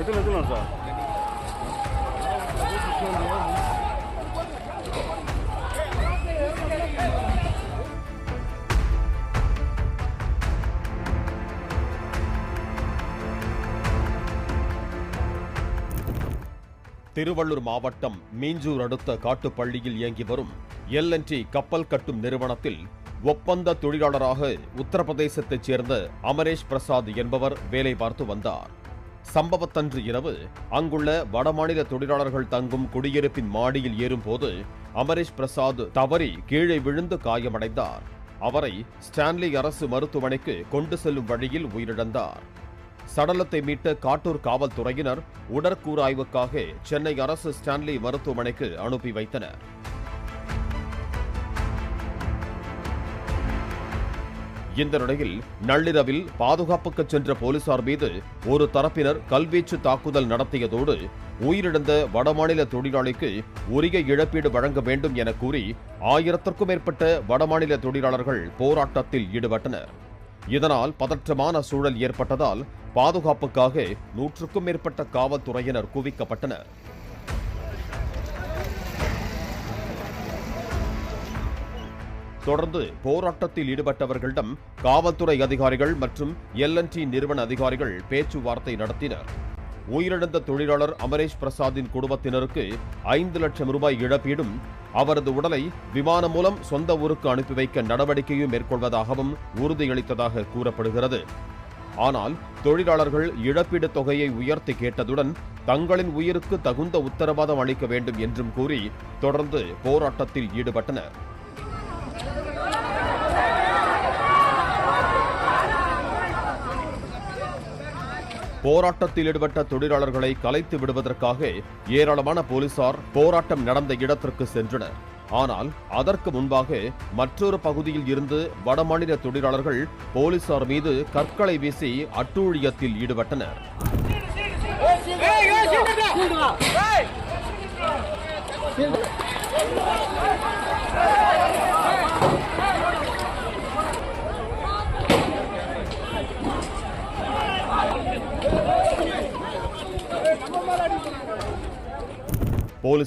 திருவள்ளூர் மாவட்டம் மீஞ்சூர் அடுத்த காட்டுப்பள்ளியில் இயங்கி வரும் L&T கப்பல் கட்டும் நிறுவனத்தில் ஒப்பந்த தொழிலாளராக உத்தரப்பிரதேசத்தைச் சேர்ந்த அமரேஷ் பிரசாத் என்பவர் வேலை பார்த்து வந்தார். சம்பவத்தன்று இரவு அங்குள்ள வடமாநில தொழிலாளர்கள் தங்கும் குடியிருப்பின் மாடியில் ஏறும்போது அமரேஷ் பிரசாத் தவறி கீழே விழுந்து காயமடைந்தார். அவரை ஸ்டான்லி அரசு மருத்துவமனைக்கு கொண்டு செல்லும் வழியில் உயிரிழந்தார். சடலத்தை மீட்ட காட்டூர் காவல்துறையினர் உடற்கூறாய்வுக்காக சென்னை அரசு ஸ்டான்லி மருத்துவமனைக்கு அனுப்பி வைத்தனர். இந்த நிலையில் நள்ளிரவில் பாதுகாப்புக்கு சென்ற போலீசார் மீது ஒரு தரப்பினர் கல்வீச்சு தாக்குதல் நடத்தியதோடு உயிரிழந்த வடமாநில தொழிலாளிக்கு உரிய இழப்பீடு வழங்க வேண்டும் என கூறி 1000க்கும் மேற்பட்ட வடமாநில தொழிலாளர்கள் போராட்டத்தில் ஈடுபட்டனர். இதனால் பதற்றமான சூழல் ஏற்பட்டதால் பாதுகாப்புக்காக 100க்கும் மேற்பட்ட காவல்துறையினர் குவிக்கப்பட்டனர். தொடர்ந்து போராட்டத்தில் ஈடுபட்டவர்களிடம் காவல்துறை அதிகாரிகள் மற்றும் L&T நிறுவன அதிகாரிகள் பேச்சுவார்த்தை நடத்தினர். உயிரிழந்த தொழிலாளர் அமரேஷ் பிரசாத்தின் குடும்பத்தினருக்கு 5 லட்சம் ரூபாய் இழப்பீடும் அவரது உடலை விமானம் மூலம் சொந்த ஊருக்கு அனுப்பி வைக்க நடவடிக்கையும் மேற்கொள்வதாகவும் உறுதியளித்ததாக கூறப்படுகிறது. ஆனால் தொழிலாளர்கள் இழப்பீடு தொகையை உயர்த்தி கேட்டதுடன் தங்களின் உயிருக்கு தகுந்த உத்தரவாதம் அளிக்க வேண்டும் என்றும் கூறி தொடர்ந்து போராட்டத்தில் ஈடுபட்டனர். போராட்டத்தில் ஈடுபட்ட தொழிலாளர்களை கலைத்து விடுவதற்காக ஏராளமான போலீசார் போராட்டம் நடந்த இடத்திற்கு சென்றனர். ஆனால் அதற்கு முன்பாக மற்றொரு பகுதியில் இருந்து வடமாநில தொழிலாளர்கள் போலீசார் மீது கற்களை வீசி அட்டூழியத்தில் ஈடுபட்டனர்.